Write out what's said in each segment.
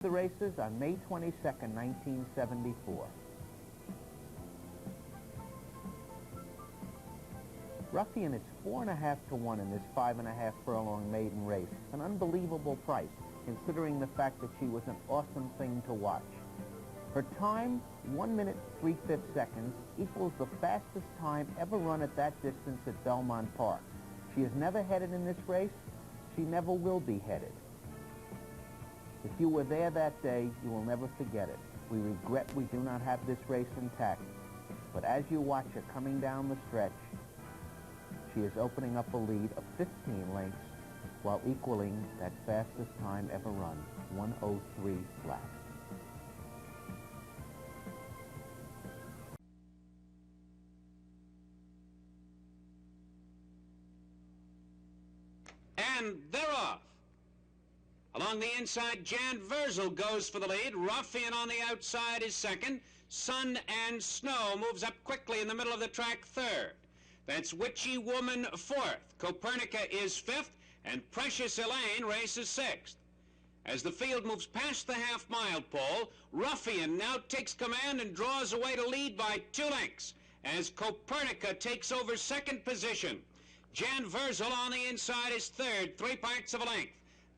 The races on May 22nd, 1974. Ruffian is 4.5 to 1 in this 5.5 furlong maiden race. An unbelievable price, considering the fact that she was an awesome thing to watch. Her time, 1 minute 3/5 seconds, equals the fastest time ever run at that distance at Belmont Park. She has never headed in this race. She never will be headed. If you were there that day, you will never forget it. We regret we do not have this race intact. But as you watch her coming down the stretch, she is opening up a lead of 15 lengths while equaling that fastest time ever run, 1:03 flat. And they're off. Along the inside, Jan Verzel goes for the lead. Ruffian on the outside is second. Sun and Snow moves up quickly in the middle of the track third. That's Witchy Woman fourth. Copernica is fifth, and Precious Elaine races sixth. As the field moves past the half-mile pole, Ruffian now takes command and draws away to lead by 2 lengths as Copernica takes over second position. Jan Verzel on the inside is third, 3/4 of a length.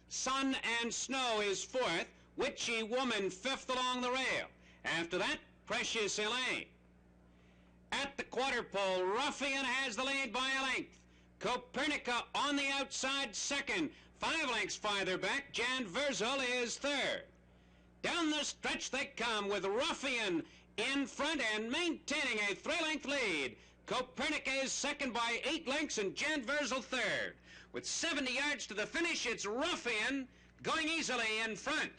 Sun and Snow is fourth, Witchy Woman fifth along the rail. After that, Precious Elaine. At the quarter pole, Ruffian has the lead by a length. Copernica on the outside second. 5 lengths farther back, Jan Verzel is third. Down the stretch they come with Ruffian in front and maintaining a 3-length lead. Copernica is second by 8 lengths and Jan Verzel third. With 70 yards to the finish, it's Ruffian going easily in front.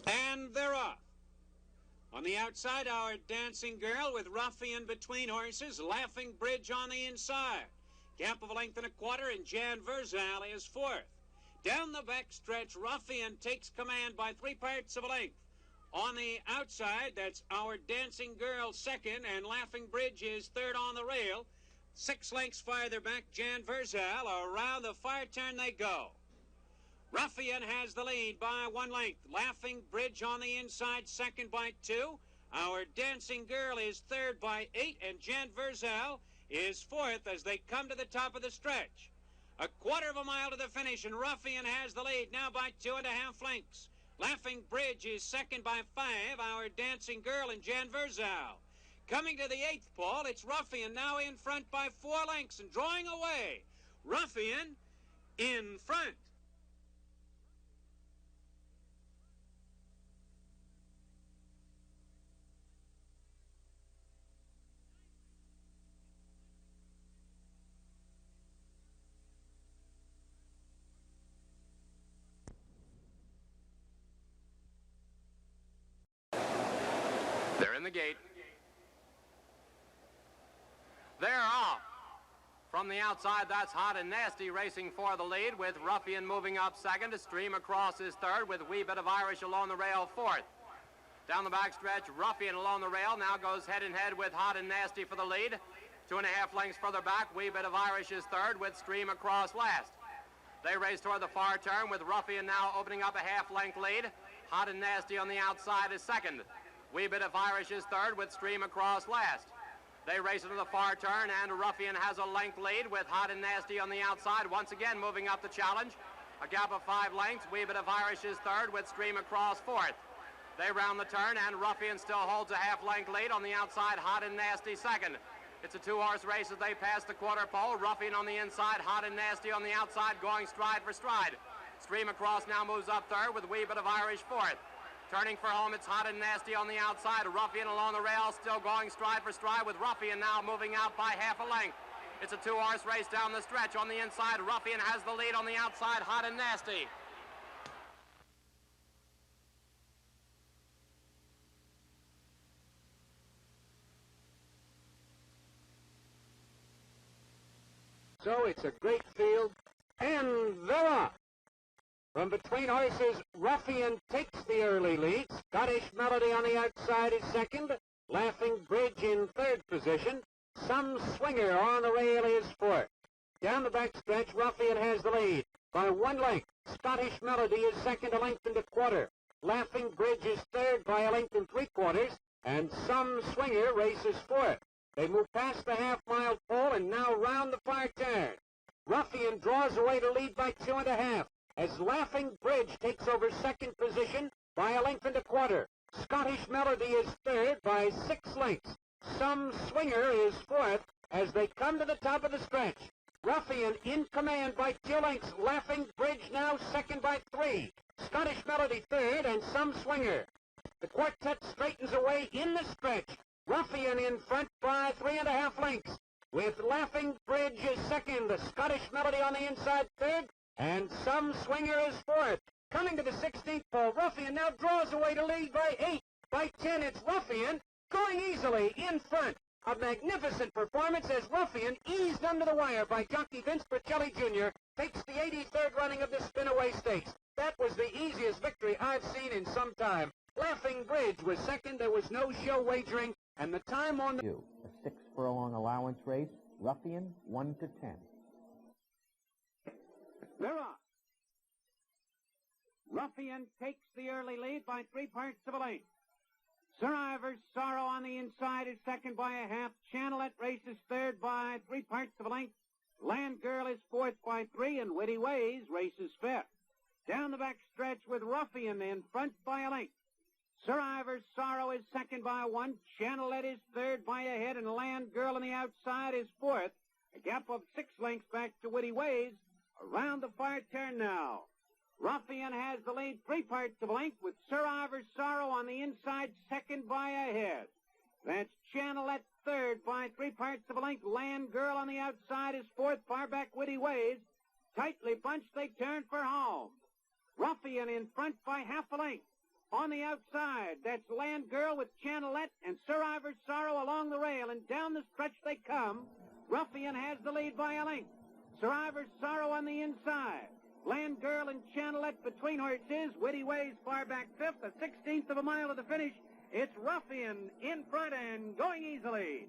And they're off. On the outside, our Dancing Girl with Ruffian between horses, Laughing Bridge on the inside. Gap of a length and a quarter, and Jan Verzel is fourth. Down the back stretch, Ruffian takes command by 3/4 of a length. On the outside, that's our Dancing Girl second, and Laughing Bridge is third on the rail. 6 lengths farther back, Jan Verzel. Around the fire turn they go. Ruffian has the lead by 1 length. Laughing Bridge on the inside, second by 2. Our Dancing Girl is third by 8, and Jan Verzel is fourth as they come to the top of the stretch. 1/4 of a mile to the finish, and Ruffian has the lead now by 2.5 lengths. Laughing Bridge is second by 5. Our Dancing Girl and Jan Verzel. Coming to the 8th pole, it's Ruffian now in front by 4 lengths and drawing away. Ruffian in front. They're in the gate. They're off. From the outside, that's Hot and Nasty racing for the lead, with Ruffian moving up second. Stream Across is third, with Wee Bit of Irish along the rail fourth. Down the backstretch, Ruffian along the rail now goes head-in-head with Hot and Nasty for the lead. 2.5 lengths further back, Wee Bit of Irish is third, with Stream Across last. They race toward the far turn, with Ruffian now opening up a half-length lead. Hot and Nasty on the outside is second. Wee Bit of Irish is third, with Stream Across last. They race into the far turn, and Ruffian has a length lead with Hot and Nasty on the outside, once again moving up the challenge. A gap of 5 lengths. Wee Bit of Irish is third, with Stream Across fourth. They round the turn, and Ruffian still holds a half-length lead. On the outside, Hot and Nasty second. It's a 2-horse race as they pass the quarter pole. Ruffian on the inside, Hot and Nasty on the outside, going stride for stride. Stream Across now moves up third, with Wee Bit of Irish fourth. Turning for home, it's Hot and Nasty on the outside. Ruffian along the rail, still going stride for stride, with Ruffian now moving out by half a length. It's a 2-horse race down the stretch. On the inside, Ruffian has the lead. On the outside, Hot and Nasty. So it's a great field, and they're off. From between horses, Ruffian takes the early lead. Scottish Melody on the outside is second. Laughing Bridge in third position. Some Swinger on the rail is fourth. Down the backstretch, Ruffian has the lead by 1 length. Scottish Melody is second, a length and a quarter. Laughing Bridge is third by a length and 3/4. And Some Swinger races fourth. They move past the half-mile pole and now round the far turn. Ruffian draws away to lead by 2.5 as Laughing Bridge takes over second position by a length and a quarter. Scottish Melody is third by 6 lengths. Some Swinger is fourth as they come to the top of the stretch. Ruffian in command by 2 lengths. Laughing Bridge now second by 3. Scottish Melody third and Some Swinger. The quartet straightens away in the stretch. Ruffian in front by 3.5 lengths. With Laughing Bridge is second. The Scottish Melody on the inside third. And Some Swinger is fourth. Coming to the 16th pole, Ruffian now draws away to lead by 8. By 10, it's Ruffian going easily in front. A magnificent performance as Ruffian, eased under the wire by jockey Vince Bercelli Jr., takes the 83rd running of the Spinaway Stakes. That was the easiest victory I've seen in some time. Laughing Bridge was second. There was no show wagering, and the time on the... A 6-furlong allowance race, Ruffian 1 to 10. They're off. Ruffian takes the early lead by 3/4 of a length. Sir Ivor's Sorrow on the inside is second by a half. Channelet races third by 3/4 of a length. Land Girl is fourth by 3, and Witty Ways races fifth. Down the back stretch with Ruffian in front by a length. Sir Ivor's Sorrow is second by 1. Channelet is third by a head, and Land Girl on the outside is fourth. A gap of 6 lengths back to Witty Ways. Around the far turn now. Ruffian has the lead 3/4 of a length with Sir Ivor's Sorrow on the inside second by a head. That's Channelet third by 3/4 of a length. Land Girl on the outside is fourth. Far back Witty Ways. Tightly bunched they turn for home. Ruffian in front by half a length. On the outside, that's Land Girl with Channelet and Sir Ivor's Sorrow along the rail, and down the stretch they come. Ruffian has the lead by a length. Sir Ivor's Sorrow on the inside. Land Girl and Channelet between horses. Witty Ways far back fifth. A 16th of a mile to the finish. It's Ruffian in front and going easily.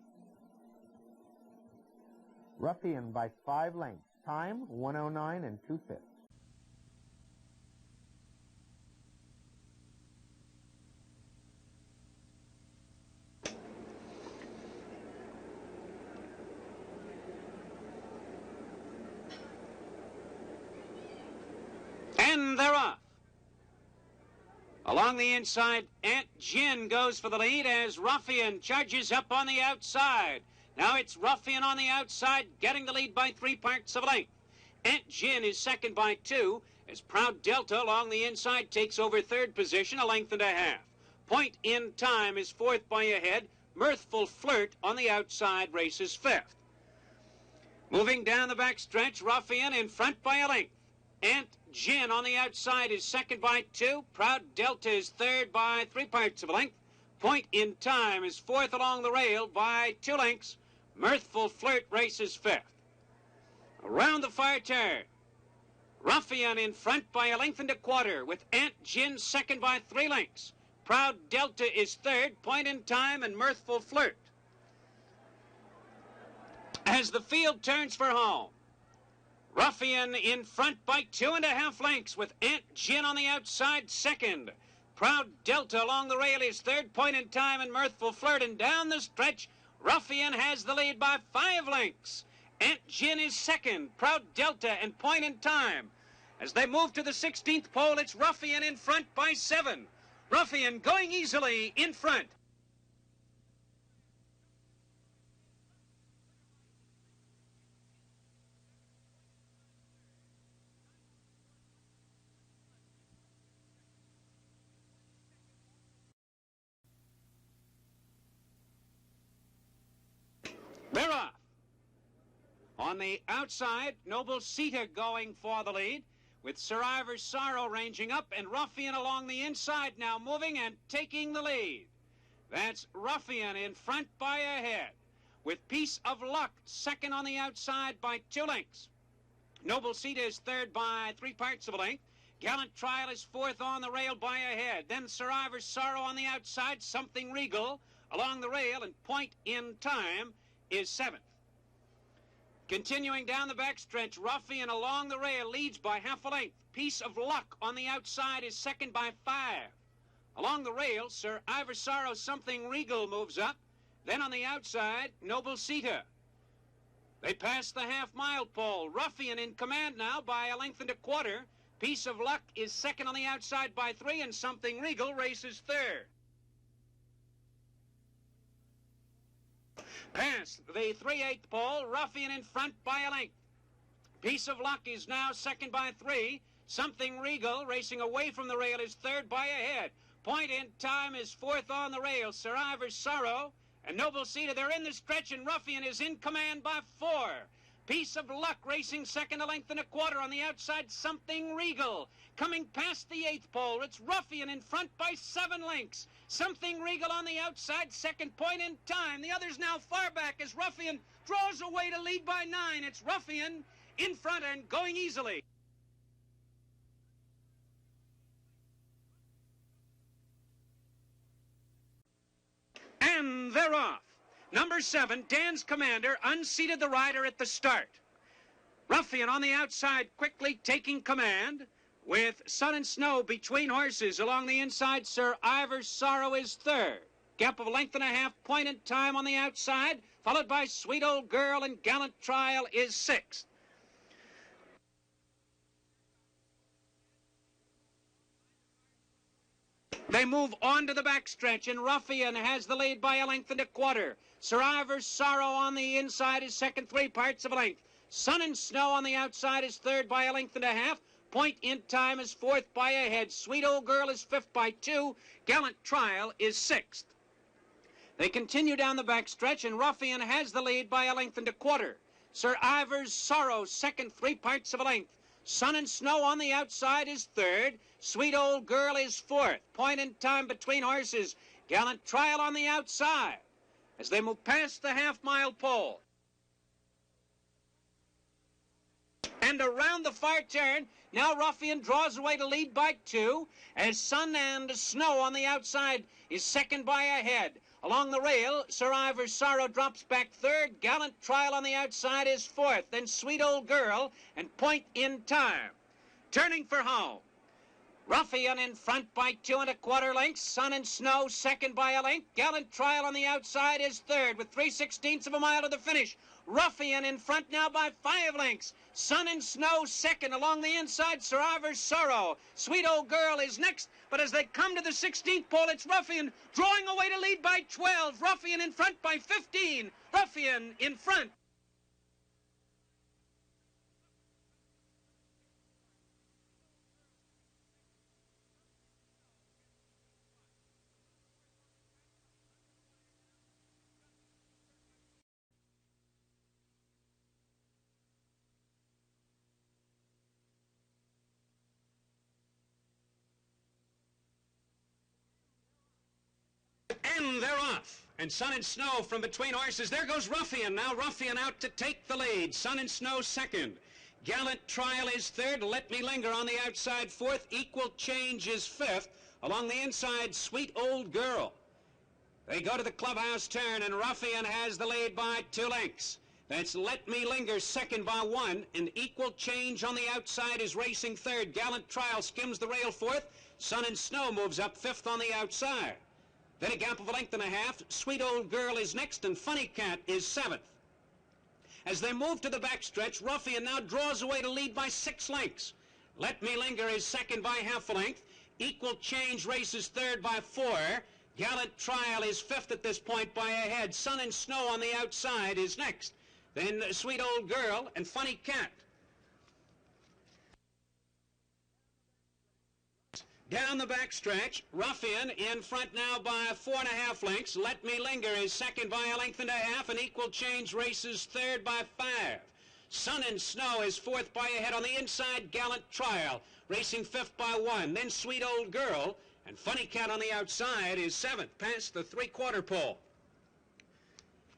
Ruffian by 5 lengths. Time 1:09 2/5. And they're off. Along the inside, Aunt Gin goes for the lead as Ruffian charges up on the outside. Now it's Ruffian on the outside, getting the lead by 3/4 of a length. Aunt Gin is second by 2, as Proud Delta along the inside takes over third position, a length and a half. Point in Time is fourth by a head. Mirthful Flirt on the outside races fifth. Moving down the back stretch, Ruffian in front by a length. Aunt Gin on the outside is second by 2. Proud Delta is third by 3/4 of a length. Point in Time is fourth along the rail by 2 lengths. Mirthful Flirt races fifth. Around the far turn, Ruffian in front by a length and a quarter, with Aunt Gin second by 3 lengths. Proud Delta is third, Point in Time and Mirthful Flirt. As the field turns for home, Ruffian in front by 2.5 lengths, with Aunt Gin on the outside second. Proud Delta along the rail is third, Point in Time and Mirthful Flirt, and down the stretch, Ruffian has the lead by 5 lengths. Aunt Gin is second, Proud Delta and Point in Time. As they move to the 16th pole, it's Ruffian in front by 7. Ruffian going easily in front. They're off. On the outside, Noble Sita going for the lead, with Sir Ivor's Sorrow ranging up, and Ruffian along the inside now moving and taking the lead. That's Ruffian in front by a head, with Piece of Luck second on the outside by 2 lengths. Noble Sita is third by 3/4 of a length. Gallant Trial is fourth on the rail by a head. Then Sir Ivor's Sorrow on the outside. Something Regal along the rail, and Point in Time is seventh. Continuing down the backstretch, Ruffian along the rail leads by half a length. Piece of Luck on the outside is second by 5. Along the rail, Sir Ivor's Sorrow, Something Regal moves up. Then on the outside, Noble Sita. They pass the half-mile pole. Ruffian in command now by a length and a quarter. Piece of Luck is second on the outside by 3, and Something Regal races third. Past the 3/8 pole, Ruffian in front by a length. Piece of Luck is now second by 3. Something Regal, racing away from the rail, is third by a head. Point in Time is fourth on the rail. Sir Ivor's Sorrow and Noble Sita, they're in the stretch, and Ruffian is in command by 4. Piece of Luck racing second a length and a quarter. On the outside, Something Regal. Coming past the 8th pole, it's Ruffian in front by 7 lengths. Something Regal on the outside, second. Point in Time. The others now far back as Ruffian draws away to lead by 9. It's Ruffian in front and going easily. And they're off. Number 7, Dan's Commander, unseated the rider at the start. Ruffian on the outside, quickly taking command, with Sun and Snow between horses. Along the inside, Sir Ivor's Sorrow is third. Gap of a length and a half. Point in Time on the outside, followed by Sweet Old Girl, and Gallant Trial is sixth. They move on to the backstretch, and Ruffian has the lead by a length and a quarter. Sir Ivor's Sorrow on the inside is second, 3 parts of a length. Sun and Snow on the outside is third by a length and a half. Point in Time is fourth by a head. Sweet Old Girl is fifth by 2. Gallant Trial is sixth. They continue down the backstretch, and Ruffian has the lead by a length and a quarter. Sir Ivor's Sorrow, second, 3 parts of a length. Sun and Snow on the outside is third. Sweet Old Girl is fourth. Point in Time between horses. Gallant Trial on the outside as they move past the half-mile pole. And around the far turn, now Ruffian draws away to lead by 2, as Sun and Snow on the outside is second by a head. Along the rail, Sir Ivor's Sorrow drops back third. Gallant Trial on the outside is fourth. Then Sweet Old Girl and Point in Time. Turning for home. Ruffian in front by 2 1/4 lengths. Sun and Snow second by a length. Gallant Trial on the outside is third with 3/16 of a mile to the finish. Ruffian in front now by 5 lengths. Sun and Snow second. Along the inside, Sir Ivor's Sorrow. Sweet Old Girl is next, but as they come to the 16th pole, it's Ruffian drawing away to lead by 12. Ruffian in front by 15. Ruffian in front. And they're off. And Sun and Snow from between horses. There goes Ruffian. Now Ruffian out to take the lead. Sun and Snow second. Gallant Trial is third. Let Me Linger on the outside fourth. Equal Change is fifth. Along the inside, Sweet Old Girl. They go to the clubhouse turn, and Ruffian has the lead by 2 lengths. That's Let Me Linger second by 1, and Equal Change on the outside is racing third. Gallant Trial skims the rail fourth. Sun and Snow moves up fifth on the outside. Then a gap of a length and a half. Sweet Old Girl is next, and Funny Cat is seventh. As they move to the backstretch, Ruffian now draws away to lead by 6 lengths. Let Me Linger is second by half a length. Equal Change races third by 4. Gallant Trial is fifth at this point by a head. Sun and Snow on the outside is next. Then Sweet Old Girl and Funny Cat. Down the backstretch, Ruffian in front now by 4 1/2 lengths. Let Me Linger is second by a length and a half, and Equal Change races third by 5. Sun and Snow is fourth by a head. On the inside, Gallant Trial racing fifth by 1. Then Sweet Old Girl and Funny Cat on the outside is seventh past the 3/4 pole.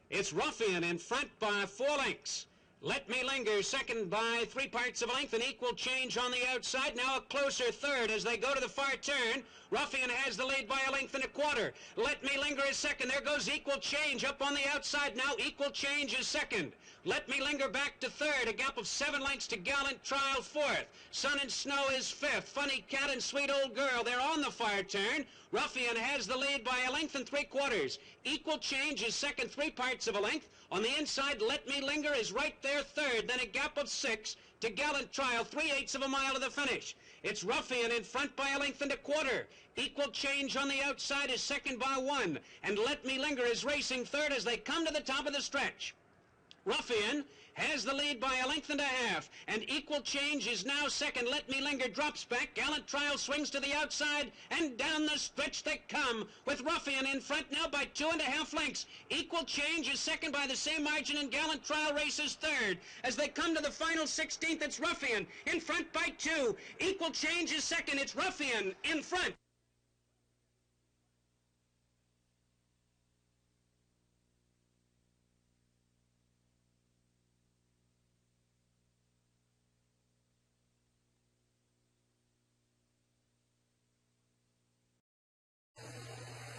It's Ruffian in front by 4 lengths. Let Me Linger, second by 3 parts of a length, an equal change on the outside. Now a closer third as they go to the far turn. Ruffian has the lead by a length and a quarter. Let Me Linger is second. There goes Equal Change up on the outside. Now Equal Change is second. Let Me Linger back to third. A gap of 7 lengths to Gallant Trial fourth. Sun and Snow is fifth. Funny Cat and Sweet Old Girl, they're on the far turn. Ruffian has the lead by a length and 3/4. Equal Change is second, 3 parts of a length. On the inside, Let Me Linger is right there third. Then a gap of 6 to Gallant Trial, 3/8 of a mile to the finish. It's Ruffian in front by a length and a quarter. Equal Change on the outside is second by 1. And Let Me Linger is racing third as they come to the top of the stretch. Ruffian has the lead by a length and a half, and Equal Change is now second. Let Me Linger drops back. Gallant Trial swings to the outside, and down the stretch they come, with Ruffian in front now by 2.5 lengths. Equal Change is second by the same margin, and Gallant Trial races third. As they come to the final 16th, it's Ruffian in front by 2. Equal Change is second. It's Ruffian in front.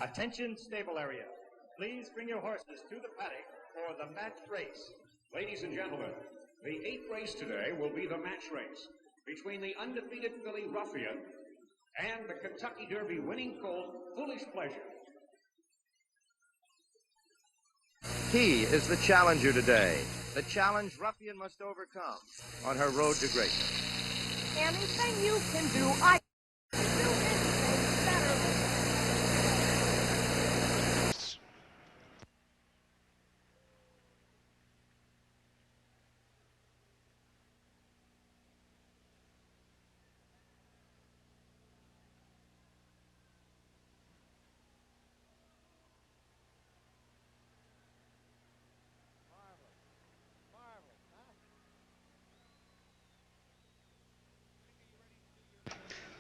Attention stable area. Please bring your horses to the paddock for the match race. Ladies and gentlemen, the 8th race today will be the match race between the undefeated filly Ruffian and the Kentucky Derby winning colt Foolish Pleasure. He is the challenger today. The challenge Ruffian must overcome on her road to greatness. Anything you can do, I can do anything better than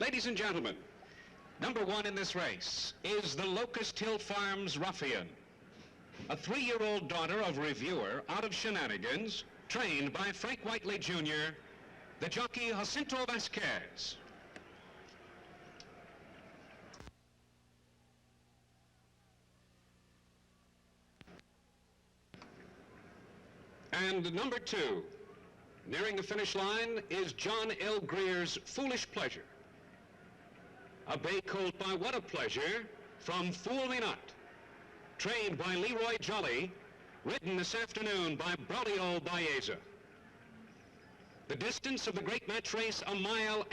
Ladies and gentlemen, number 1 in this race is the Locust Hill Farms Ruffian, a 3-year-old daughter of reviewer out of Shenanigans, trained by Frank Whiteley Jr., the jockey Jacinto Vasquez. And number 2, nearing the finish line, is John L. Greer's Foolish Pleasure, a bay colt by What a Pleasure from Fool Me Not, trained by Leroy Jolly, ridden this afternoon by Braulio Baeza. The distance of the great match race, 1.25 miles.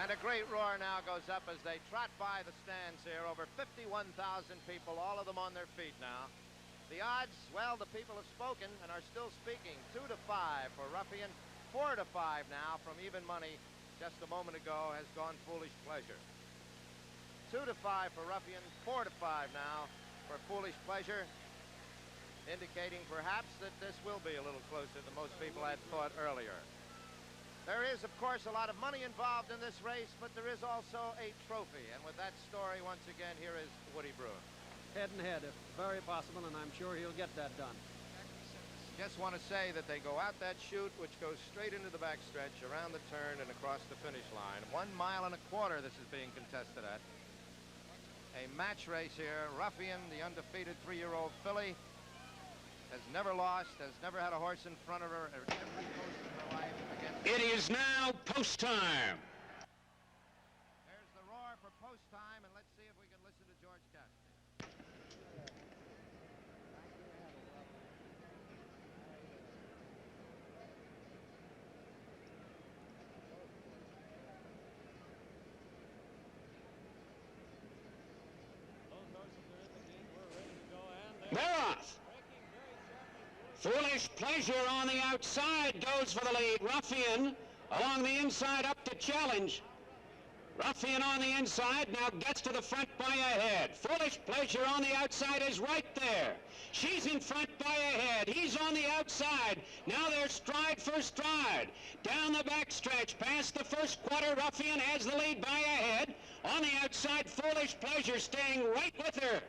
And a great roar now goes up as they trot by the stands here. Over 51,000 people, all of them on their feet now. The odds, well, the people have spoken and are still speaking. 2 to 5 for Ruffian. 4 to 5 now from even money just a moment ago has gone Foolish Pleasure. 2 to 5 for Ruffian. 4 to 5 now for Foolish Pleasure, indicating perhaps that this will be a little closer than most people had thought earlier. There is, of course, a lot of money involved in this race, but there is also a trophy. And with that story, once again, here is Woody Bruin. Head and head, if very possible, and I'm sure he'll get that done. Just want to say that they go out that chute, which goes straight into the backstretch, around the turn, and across the finish line. 1.25 miles this is being contested at. A match race here. Ruffian, the undefeated 3-year-old filly, has never lost, has never had a horse in front of her at every post in her life. It is now post time. There's the roar for post time, and let's see if we can listen to George Cassidy. They're off. Foolish Pleasure on the outside goes for the lead. Ruffian along the inside up to challenge. Ruffian on the inside now gets to the front by a head. Foolish Pleasure on the outside is right there. She's in front by a head. He's on the outside. Now they're stride for stride. Down the backstretch, past the first quarter, Ruffian has the lead by a head. On the outside, Foolish Pleasure staying right with her.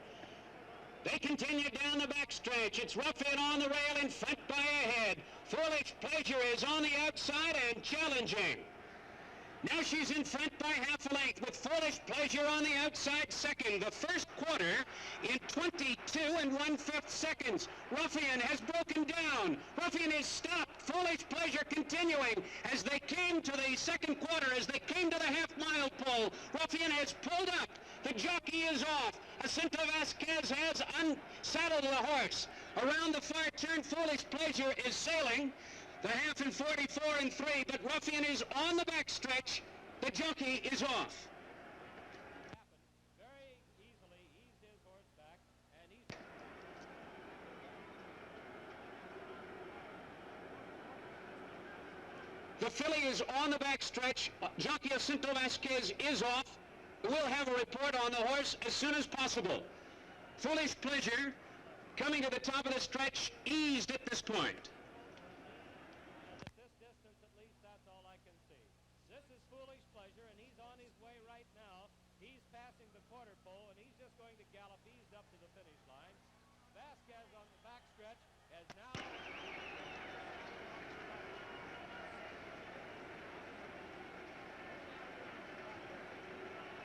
They continue down the backstretch. It's Ruffian on the rail in front by a head. Foolish Pleasure is on the outside and challenging. Now she's in front by half a length with Foolish Pleasure on the outside second. The first quarter in 22 1/5 seconds. Ruffian has broken down. Ruffian is stopped. Foolish Pleasure continuing as they came to the second quarter, as they came to the half-mile pole. Ruffian has pulled up. The jockey is off. Jacinto Vasquez has unsaddled the horse. Around the far turn, Foolish Pleasure is sailing. The half in 44 3, but Ruffian is on the backstretch. The jockey is off. Very easily eased his horse back, and he's... The filly is on the backstretch. Jockey Jacinto Vasquez is off. We'll have a report on the horse as soon as possible. Foolish Pleasure, coming to the top of the stretch, eased at this point. Foolish Pleasure, and he's on his way right now. He's passing the quarter pole, and he's just going to gallop eased up to the finish line. Vasquez on the backstretch has now...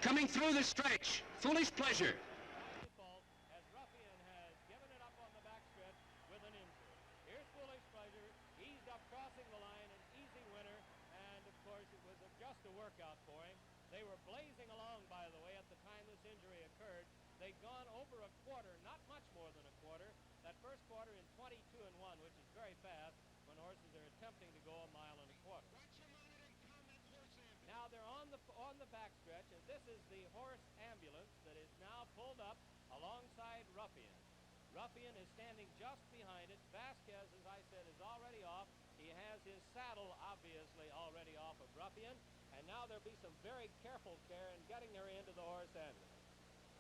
Coming through the stretch, Foolish Pleasure. As Ruffian has given it up on the backstretch with an injury. Here's Foolish Pleasure, eased up, crossing the line, an easy winner. And of course, it was just a workout for him. They were blazing along, by the way, at the time this injury occurred. They'd gone over a quarter, not much more than a quarter. That first quarter in 22 1, which is very fast when horses are attempting to go 1.25 miles. Now they're on the backstretch, and this is the horse ambulance that is now pulled up alongside Ruffian. Ruffian is standing just behind it. Vasquez, as I said, is already off. He has his saddle, obviously, already off of Ruffian. And now there'll be some very careful care in getting her into the horse ambulance.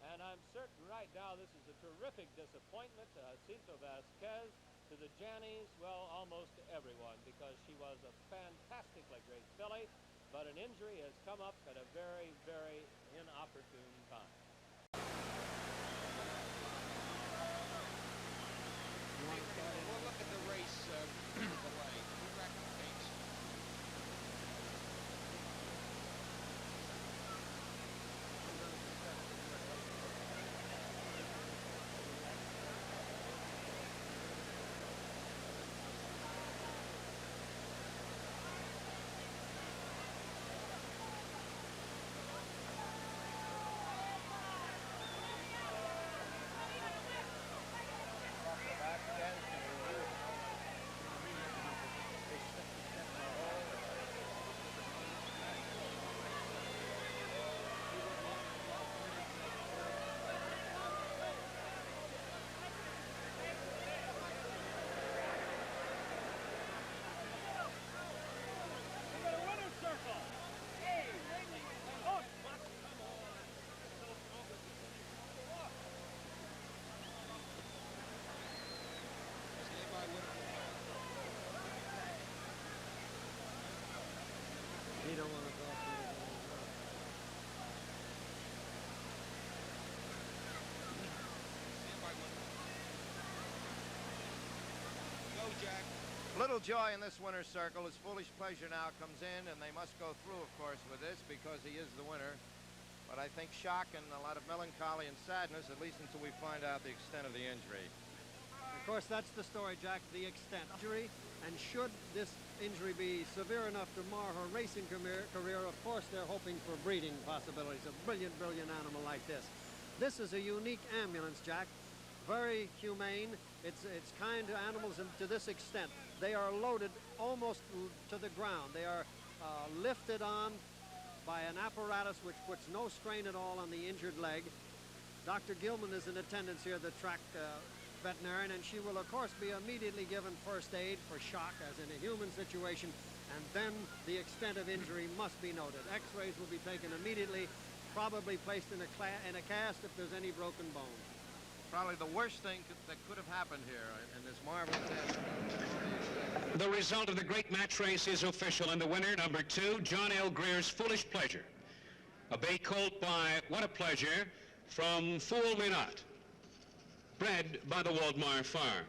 And I'm certain right now this is a terrific disappointment to Jacinto Vasquez, to the Jannies, well, almost to everyone, because she was a fantastically great filly. But an injury has come up at a very, very inopportune time. We'll look at the race delay. Who reckon takes? He don't want to go through the Go, Jack. Little joy in this winner's circle as Foolish Pleasure now comes in, and they must go through, of course, with this because he is the winner. But I think shock and a lot of melancholy and sadness, at least until we find out the extent of the injury. Of course, that's the story, Jack, the extent of injury. And should this injury be severe enough to mar her racing career, of course, they're hoping for breeding possibilities. A brilliant, brilliant animal like this. This is a unique ambulance, Jack. Very humane. It's kind to animals to this extent. They are loaded almost to the ground. They are lifted on by an apparatus which puts no strain at all on the injured leg. Dr. Gilman is in attendance here, the track veterinarian, and she will, of course, be immediately given first aid for shock, as in a human situation. and then the extent of injury must be noted. X-rays will be taken immediately, probably placed in a cast if there's any broken bone. Probably the worst thing that could have happened here in this marvelous test. The result of the great match race is official, and the winner, number 2, John L. Greer's Foolish Pleasure. A bay colt by What a Pleasure from Fool Me Not, bred by the Waldmar Farm.